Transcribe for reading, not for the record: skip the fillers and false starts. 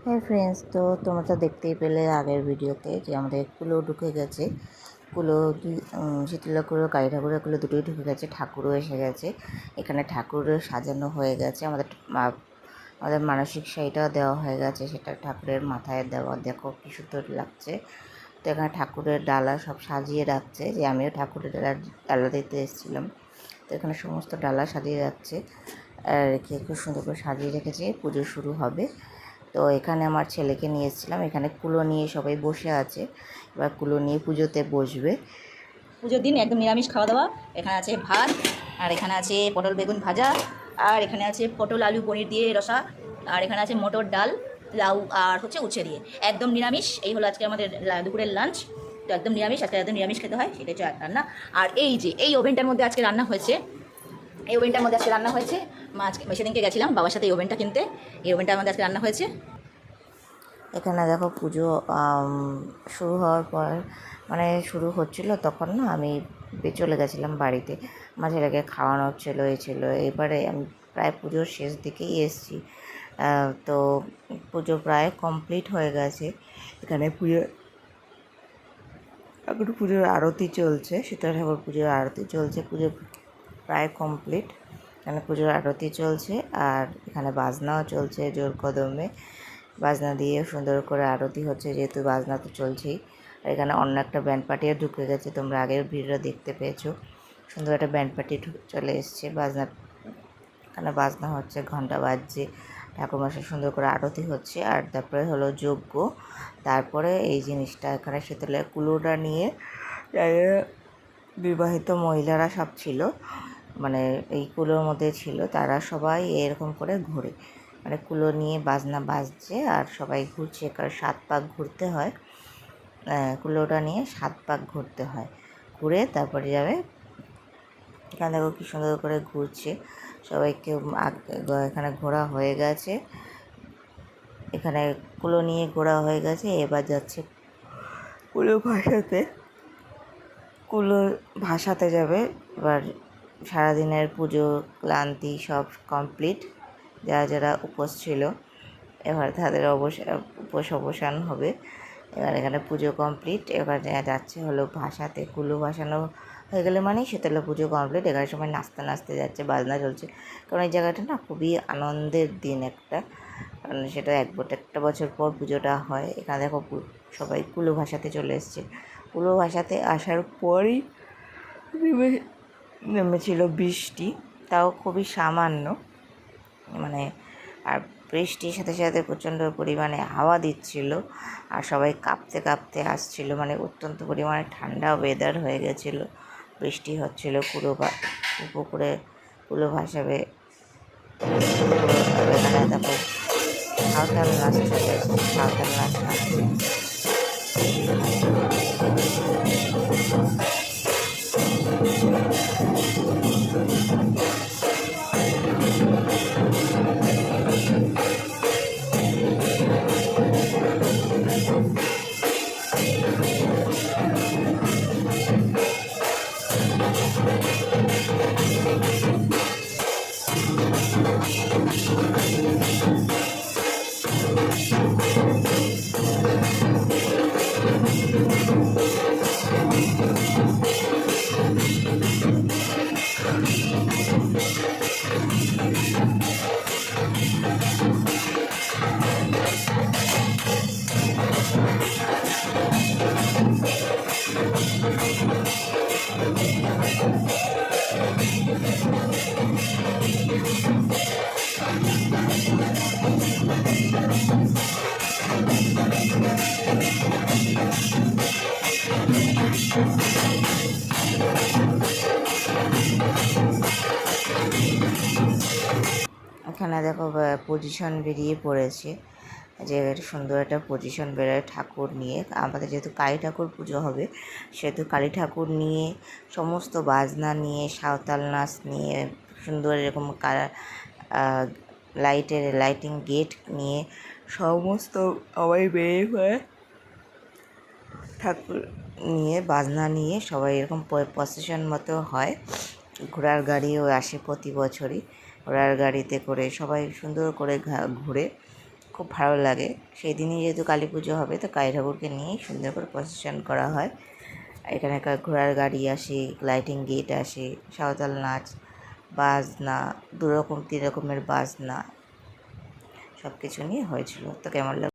হ্যাঁ ফ্রেন্ডস, তো তোমরা তো দেখতেই পেলে আগের ভিডিওতে যে আমাদের কুলো ঢুকে গেছে। কুলো শীতলা কুলো, কালী ঠাকুরের কুলো দুটোই ঢুকে গেছে। ঠাকুরও এসে গেছে। এখানে ঠাকুরও সাজানো হয়ে গেছে। আমাদের মানসিক শাড়িটাও দেওয়া হয়ে গেছে, সেটা ঠাকুরের মাথায় দেওয়া। দেখো কি সুন্দর লাগছে। তো এখানে ঠাকুরের ডালা সব সাজিয়ে রাখছে, যে আমিও ঠাকুরের ডালা দিতে এসেছিলাম। তো এখানে সমস্ত ডালা সাজিয়ে রাখছে, রেখে খুব সুন্দর করে সাজিয়ে রেখেছে। পুজো শুরু হবে। তো এখানে আমার ছেলেকে নিয়ে এসেছিলাম। এখানে কুলো নিয়ে সবাই বসে আছে, এবার কুলো নিয়ে পুজোতে বসবে। পুজোর দিন একদম নিরামিষ খাওয়া দাওয়া। এখানে আছে ভাত, আর এখানে আছে পটল বেগুন ভাজা, আর এখানে আছে পটল আলু পনির দিয়ে রসা, আর এখানে আছে মটর ডাল, লাউ, আর হচ্ছে উচ্ছে দিয়ে একদম নিরামিষ। এই হলো আজকে আমাদের দুপুরের লাঞ্চ। তো একদম নিরামিষ, আজকে একদম নিরামিষ খেতে হয়, সেটাই হচ্ছে রান্না। আর এই যে এই ওভেনটার মধ্যে আজকে রান্না হয়েছে, এই ওভেনটার মধ্যে আজকে রান্না হয়েছে। আজকে সেদিনকে গেছিলাম বাবার সাথে এই ওভেনটা কিনতে, এই ওভেনটার মধ্যে আজকে রান্না হয়েছে। এখানে দেখো পুজো শুরু হওয়ার পর, মানে শুরু হচ্ছিলো তখন না আমি চলে গেছিলাম বাড়িতে। আমার ছেলেকে খাওয়ানো হচ্ছিলো, এই ছিল। এবারে আমি প্রায় পুজোর শেষ দিকেই এসেছি। তো পুজো প্রায় কমপ্লিট হয়ে গেছে। এখানে এখন পুজোর আরতি চলছে, শীতলা ঠাকুর পুজোর আরতি চলছে। পুজো প্রায় কমপ্লিট। এখানে পুজোর আরতি চলছে, আর এখানে বাজনাও চলছে জোর কদমে। বাজনা দিয়ে সুন্দর করে আরতি হচ্ছে, যেহেতু বাজনা তো চলছেই। আর এখানে অন্য একটা ব্যান্ড পার্টিও ঢুকে গেছে, তোমরা আগের ভিডিও দেখতে পেয়েছো। সুন্দর একটা ব্যান্ড পার্টি চলে এসছে। এখানে বাজনা হচ্ছে, ঘন্টা বাজছে, ঠাকুরমশাই সুন্দর করে আরতি হচ্ছে। আর তারপরে হলো যজ্ঞ। তারপরে এই জিনিসটা এখানে শীতলের কুলোটা নিয়ে বিবাহিত মহিলারা সব ছিল, মানে এই কুলোর মধ্যে ছিল, তারা সবাই এরকম করে ঘোরে। মানে কুলো নিয়ে বাজনা বাজছে আর সবাই ঘুরছে, কারণ 7 পাক ঘুরতে হয়। কুলোটা নিয়ে 7 পাক ঘুরতে হয়, ঘুরে তারপরে যাবে। এখানে দেখো কি সুন্দর করে ঘুরছে সবাইকে। এখানে ঘোরা হয়ে গেছে, এখানে কুলো নিয়ে ঘোরা হয়ে গেছে। এবার যাচ্ছে কুলো ভাসাতে যাবে। এবার সারাদিনের পুজো ক্লান্তি সব কমপ্লিট। যারা যারা উপোস ছিল, এবার তাদের উপোস অবসান হবে। এবার এখানে পুজো কমপ্লিট। এবার যাচ্ছে হলো ভাসাতে। কুলো ভাসানো হয়ে গেলে মানেই শীতলা পুজো কমপ্লিট। এখানে সময় নাচতে নাচতে যাচ্ছে, বাজনা চলছে। কারণ এই জায়গাটা না খুবই আনন্দের দিন একটা, কারণ সেটা একটা বছর পর পুজোটা হয়। এখানে দেখো সবাই কুলো ভাসাতে চলে এসছে। কুলো ভাসাতে আসার পরই নেমেছিল বৃষ্টি, তাও খুবই সামান্য। মানে আর বৃষ্টির সাথে সাথে প্রচণ্ড পরিমাণে হাওয়া দিচ্ছিল, আর সবাই কাঁপতে কাঁপতে আসছিল। মানে অত্যন্ত পরিমাণে ঠান্ডা ওয়েদার হয়ে গেছিলো। বৃষ্টি হচ্ছিল। পুকুরে কুলো ভাসাবে। এখানে দেখো সাঁওতাল নাচ চলে এসছে, সাঁওতাল নাচ নাচছে। এখানে দেখো পজিশন বেরিয়ে পড়েছে, যে সুন্দর একটা পজিশন বেরোয় ঠাকুর নিয়ে। আমাদের যেহেতু কালী ঠাকুর পুজো হবে, সেহেতু কালী ঠাকুর নিয়ে সমস্ত বাজনা নিয়ে, সাঁওতাল নাচ নিয়ে, সুন্দর এরকম লাইটিং গেট নিয়ে সমস্ত সবাই বেরিয়ে পড়ে। ঠাকুর নিয়ে বাজনা নিয়ে সবাই এরকম প্রসেশন মতো হয়। ঘোড়ার গাড়িও আসে প্রতি বছরই। ঘোড়ার গাড়িতে করে সবাই সুন্দর করে ঘুরে, খুব ভালো লাগে। সেই দিনই যেহেতু কালী পুজো হবে, তো কালী ঠাকুরকে নিয়েই সুন্দর করে প্রসেশন করা হয়। এখানে ঘোড়ার গাড়ি আসে, লাইটিং গেট আসে, সাঁওতাল নাচ, বাজনা, 2 রকম 3 রকমের বাজনা, সব কিছু নিয়ে হয়েছিল। তো কেমন